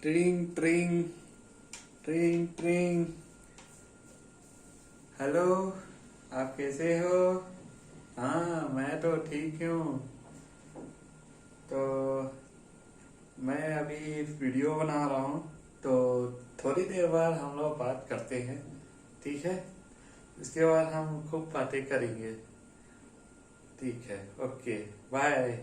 ट्रिंग ट्रिंग ट्रिंग ट्रिंग। Hello, आप कैसे हो? हाँ, मैं तो ठीक हूँ। तो मैं अभी वीडियो बना रहा हूँ, तो थोड़ी देर बाद हम लोग बात करते हैं, ठीक है? उसके बाद हम खूब बातें करेंगे। ठीक है, ओके, बाय।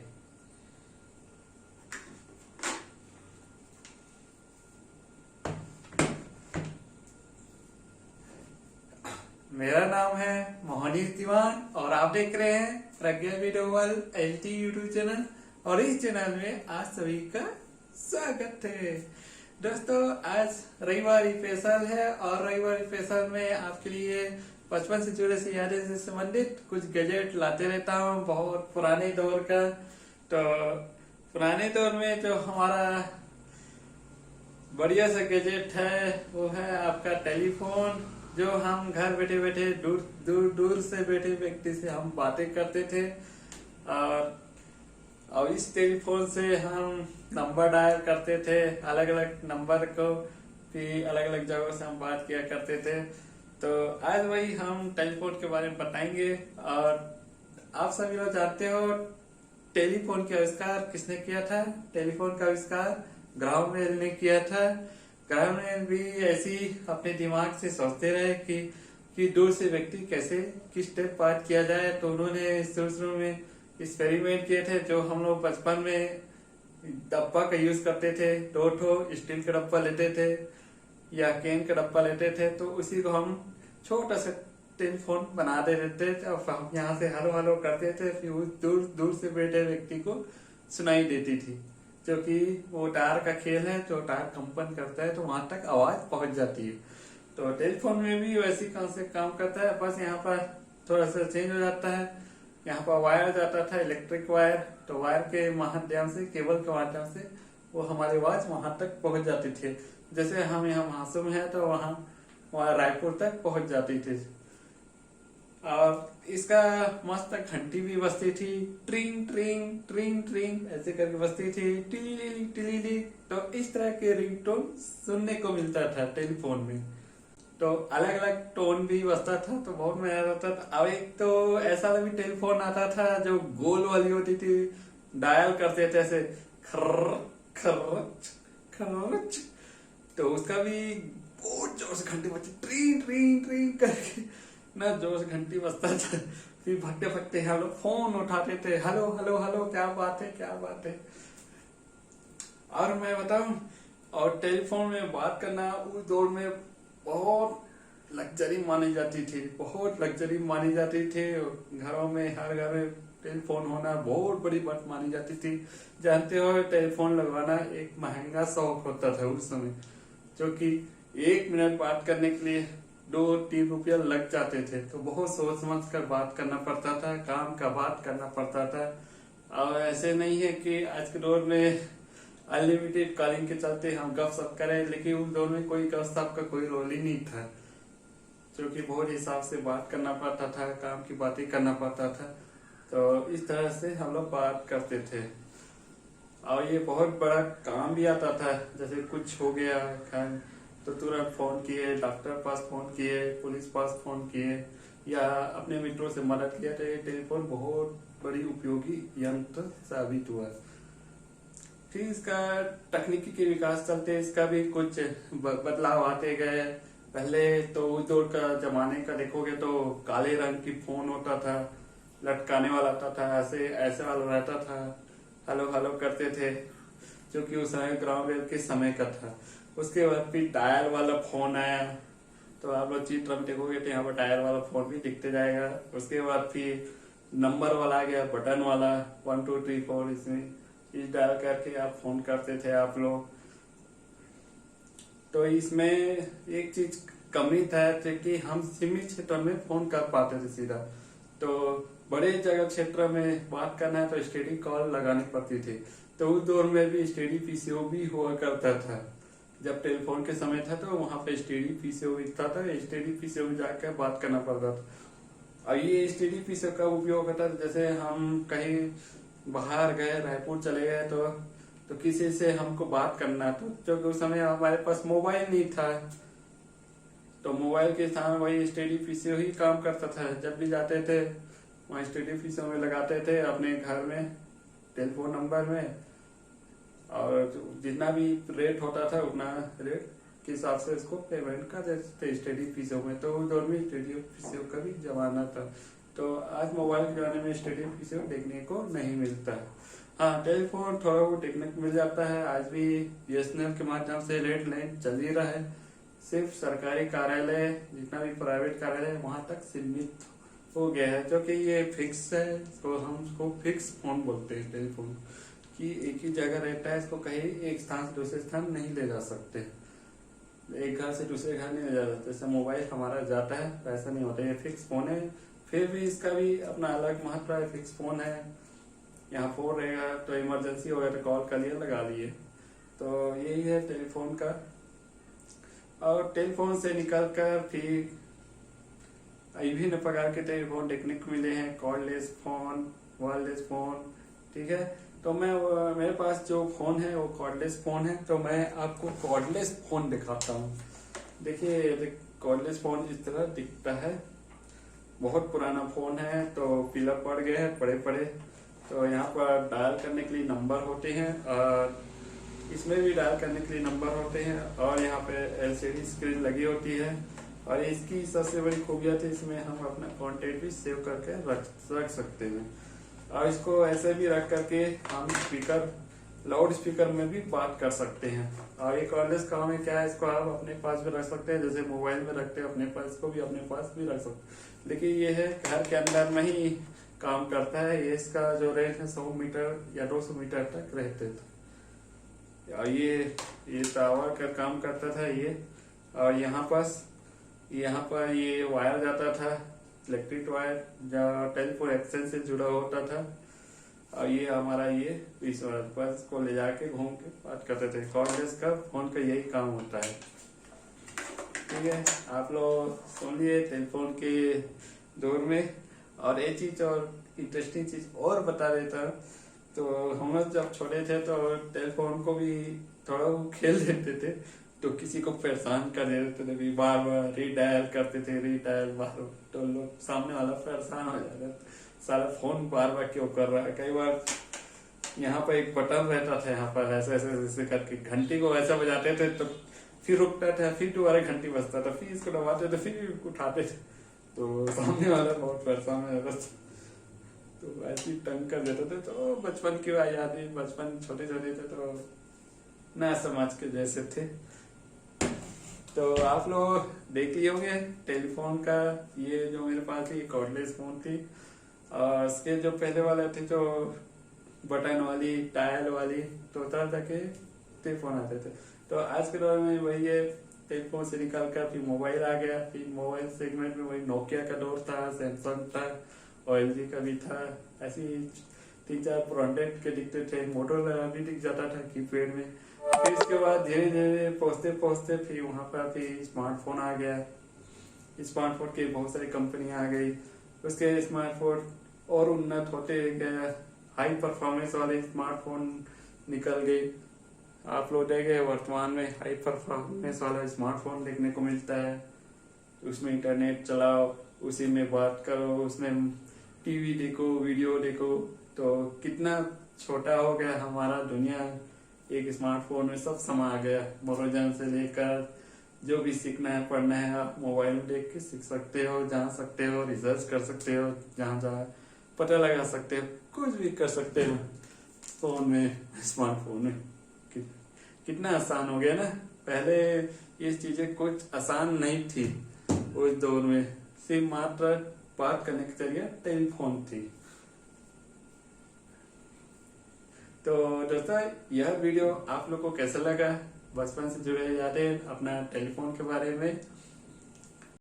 मेरा नाम है मोहनीश दीवान और आप देख रहे हैं प्रज्ञा विडोवल एचडी यूट्यूब चैनल। और इस चैनल में आज सभी का स्वागत है। दोस्तों, आज रविवार स्पेशल है और रविवार स्पेशल में आपके लिए बचपन से जुड़े से यादें से संबंधित कुछ गैजेट लाते रहता हूँ, बहुत पुराने दौर का। तो पुराने दौर में जो हमारा बढ़िया सा गैजेट है वो है आपका टेलीफोन, जो हम घर बैठे बैठे दूर दूर दूर से बैठे व्यक्ति से हम बातें करते थे। और इस टेलीफोन से हम नंबर डायल करते थे, अलग अलग नंबर को, फिर अलग अलग जगहों से हम बात किया करते थे। तो आज वही हम टेलीफोन के बारे में बताएंगे। और आप सभी लोग जानते हो टेलीफोन का आविष्कार किसने किया था? टेलीफोन का आविष्कार ग्राहम बेल ने किया था। ग्राहम बेल भी ऐसी अपने दिमाग से सोचते रहे कि दूर से व्यक्ति कैसे किस टाइप बात किया जाए। तो उन्होंने शुरू में एक्सपेरिमेंट किए थे, जो हम लोग बचपन में डब्बा का यूज करते थे। दो ठो स्टील का डब्बा लेते थे या कैन का डब्बा लेते थे, तो उसी को हम छोटा सा टेलीफोन बना देते थे। अब हम यहाँ से हेलो हेलो करते थे, फिर उस दूर दूर से बैठे व्यक्ति को सुनाई देती थी, जो कि वो टायर का खेल है, जो टायर कंपन करता है तो वहां तक आवाज पहुंच जाती है। तो टेलीफोन में भी वैसी कॉन्सेप्ट काम करता है, बस यहाँ पर थोड़ा सा चेंज हो जाता है। यहाँ पर वायर जाता था, इलेक्ट्रिक वायर, तो वायर के माध्यम से, केबल के माध्यम से वो हमारी आवाज वहां तक पहुंच जाती थी। जैसे हम यहाँ महासुम है तो वहां रायपुर तक पहुंच जाती थी। और इसका मस्त घंटी भी बजती थी, ट्रिंग ट्रिंग ट्रिंग ट्रिंग ऐसे करके बजती थी, टिली टिली। तो इस तरह के रिंगटोन सुनने को मिलता था टेलीफोन में। तो अलग अलग टोन भी बजता था, तो बहुत मजा आता था। अब एक तो ऐसा भी टेलीफोन आता था जो गोल वाली होती थी, डायल करते थे ऐसे, खर्र खर्रच खर्रच। तो उसका भी बहुत जोर से घंटी बजती, ट्रिंग ट्रिंग ट्रिंग करके ना जोर से घंटी बजता था। फिर भगते भगते हम लोग फोन उठाते थे, हेलो हेलो हेलो, क्या बात है क्या बात है। और मैं बताऊं, और टेलीफोन में बात करना उस दौर में बहुत लग्जरी मानी जाती थी, बहुत लग्जरी मानी जाती थी। घरों में, हर घर में टेलीफोन होना बहुत बड़ी बात मानी जाती थी। जानते हो, टेलीफोन लगवाना एक महंगा शौक होता था उस समय, जो कि 1 मिनट बात करने के लिए 2-3 रुपया लग जाते थे। तो बहुत सोच समझ कर बात करना पड़ता था, काम का बात करना पड़ता था। और ऐसे नहीं है कि आज के दौर में अनलिमिटेड कॉलिंग के चलते हम गपशप करें, लेकिन उस दौर में कोई गपशप का कोई रोल ही नहीं था, जो कि बहुत हिसाब से बात करना पड़ता था, काम की बातें करना पड़ता था। तो इस तरह से हम लोग बात करते थे। और ये बहुत बड़ा काम भी आता था, जैसे कुछ हो गया तो तुरंत फोन किए, डॉक्टर पास फोन किए, पुलिस पास फोन किए, या अपने मित्रों से मदद किया। तो ये टेलीफोन बहुत बड़ी उपयोगी यंत्र साबित हुआ। फिर इसका तकनीकी के विकास चलते इसका भी कुछ बदलाव आते गए। पहले तो उस दौर का जमाने का देखोगे तो काले रंग की फोन होता था, लटकाने वाला आता था, ऐसे ऐसे वाला रहता था, हेलो हेलो करते थे, जो कि उस समय ग्राम वेल के समय का था। उसके बाद फिर डायल वाला फोन आया, तो आप लोग चित्र में देखोगे तो यहाँ पर डायल वाला फोन भी दिखते जाएगा। उसके बाद फिर नंबर वाला आ गया, बटन वाला, 1 2 3 4, इसमें इस डायल करके आप फोन करते थे आप लोग। तो इसमें एक चीज कमी था कि हम सीमित क्षेत्र में फोन कर पाते थे सीधा। तो बड़े जगह क्षेत्र में बात करना है तो स्टेडी कॉल लगानी पड़ती थी। तो उस दौर में भी स्टेडी पीसीओ भी हुआ करता था। जब टेलीफोन के समय था तो वहां पे स्टेडी पीसीओ दिखता था, स्टेडी पीसीओ में जाकर बात करना पड़ता था। और ये स्टेडी पीसीओ का उपयोग होता था, जैसे हम कहीं बाहर गए, रायपुर चले गए, तो तो किसी से हमको बात करना तो क्योंकि उस समय हमारे पास मोबाइल नहीं था, तो मोबाइल के स्थान वही स्टडी पीसीओ ही काम करता था। जब भी जाते थे वहाँ स्टडी पीसीओ में लगाते थे अपने घर में टेलीफोन नंबर में, और जितना भी रेट होता था उतना रेट के हिसाब से इसको पेमेंट कर देते थे स्टडी पीसीओ में। तो उस दौर में स्टडी पीसीओ का भी जमाना था। तो आज मोबाइल के जमाने में स्टडी पीसीओ देखने को नहीं मिलता है। हाँ, टेलीफोन थोड़ा वो देखने को मिल जाता है। आज भी बीएसएनएल के माध्यम से रेड लाइन चल ही रहा है। सिर्फ सरकारी कार्यालय, जितना भी प्राइवेट कार्यालय है वहां तक सीमित हो गया है, जो कि ये फिक्स है। तो हम उसको फिक्स फोन बोलते हैं। टेलीफोन की एक ही जगह रहता है, इसको कहीं एक स्थान से दूसरे स्थान नहीं ले जा सकते, एक घर से दूसरे घर नहीं ले जा सकते। जैसे मोबाइल हमारा जाता है वैसा नहीं होता, ये फिक्स फोन है। फिर भी इसका भी अपना अलग महत्व है। फिक्स फोन है, यहाँ फोन रहेगा तो इमरजेंसी हो गया तो कॉल कर लिया, लगा लिए। तो यही है टेलीफोन का। और टेलीफोन से निकलकर फिर विभिन्न प्रकार के टेलीफोन देखने को मिले हैं। कॉर्डलेस फोन, वायरलेस फोन, ठीक है। तो मेरे पास जो फोन है वो कॉर्डलेस फोन है। तो मैं आपको कॉर्डलेस फोन दिखाता हूँ। देखिए, कॉर्डलेस फोन इस तरह दिखता है। बहुत पुराना फोन है, तो पीला पड़ गया है बड़े बड़े। तो यहाँ पर डायल करने के लिए नंबर होते हैं, और इसमें भी डायल करने के लिए नंबर होते हैं, और यहाँ पे एलसीडी स्क्रीन लगी होती है। और इसकी सबसे बड़ी खूबियत है, इसमें हम अपना कॉन्टेक्ट भी सेव करके रख सकते हैं। और इसको ऐसे भी रख करके हम लाउड स्पीकर में भी बात कर सकते हैं। और ये कॉर्डलेस काम है क्या है, इसको आप अपने पास भी रख सकते हैं, जैसे मोबाइल में रखते हैं अपने पास, इसको भी अपने पास भी रख सकते हैं। लेकिन ये है घर के अंदर में ही काम करता है। ये इसका जो रेंज है 100 मीटर या 200 मीटर तक रहते थे। और ये टावर का काम करता था ये। और यहाँ पर ये वायर जाता था, इलेक्ट्रिक वायर जो टेलीफोन एक्सचेंज से जुड़ा होता था। और ये हमारा इस बस को ले जाके घूम के बात करते थे। कॉर्डलेस का फोन का यही काम होता है, ठीक है। आप लोग सुन लिए टेलीफोन के दौर में। और एक चीज और इंटरेस्टिंग चीज और बता देता, तो हम लोग जब छोटे थे तो टेलीफोन को भी थोड़ा खेल देते थे, तो किसी को परेशान कर देते थे, बार बार रीडायल करते थे, रीडायल बार, तो लोग सामने वाला परेशान हो जाता, सारा फोन बार बार क्यों कर रहा है। कई बार यहाँ पर एक बटन रहता था, यहाँ पर ऐसे ऐसे ऐसे करके घंटी को ऐसा बजाते थे, तो फिर रुकता था, फिर दोबारा घंटी बजता था, फिर इसको दबाते थे, फिर उठाते थे, तो सामने वाला बहुत परेशान हो जाता था। तो ऐसी तंग कर देते थे। तो बचपन की यादें, बचपन छोटे छोटे थे तो ना समझ के जैसे थे। तो आप लोग देख लिए होंगे टेलीफोन का। ये जो मेरे पास थी कॉर्डलेस फोन थी, और इसके जो पहले वाले थे जो बटन वाली, डायल वाली, तो तरह तरह के टेलीफोन आते थे। तो आज के दौर में वही है, टेलीफोन से निकल कर फिर मोबाइल आ गया। फिर मोबाइल सेगमेंट में वही नोकिया का दौर था, सैमसंग था, और एलजी का भी था। ऐसी 3-4 ब्रांडेड के दिखते थे। मोटोरोला भी दिख जाता था कीपैड में। फिर इसके बाद धीरे धीरे पहुंचते पहुंचते फिर वहां पर फिर स्मार्टफोन आ गया। स्मार्टफोन की बहुत सारी कंपनियां आ गई। उसके स्मार्टफोन और उन्नत होते गए, हाई परफॉर्मेंस वाले स्मार्टफोन निकल गए। आप लोग देखे वर्तमान में हाई परफॉर्मेंस वाला स्मार्टफोन देखने को मिलता है। उसमें इंटरनेट चलाओ, उसी में बात करो, उसमें टीवी देखो, वीडियो देखो। तो कितना छोटा हो गया हमारा दुनिया, एक स्मार्टफोन में सब समा गया। मनोरंजन से लेकर जो भी सीखना है, पढ़ना है, आप मोबाइल में देख के सीख सकते हो, जान सकते हो, रिसर्च कर सकते हो, जहाँ जहाँ पता लगा सकते हो, कुछ भी कर सकते हो फोन में, स्मार्टफोन में। कितना आसान हो गया ना। पहले ये चीजें कुछ आसान नहीं थी उस दौर में, सिर्फ मात्र बात करने के जरिए टेलीफोन थी। तो दोस्तों, यह वीडियो आप लोग को कैसा लगा, बचपन से जुड़े यादें अपना टेलीफोन के बारे में,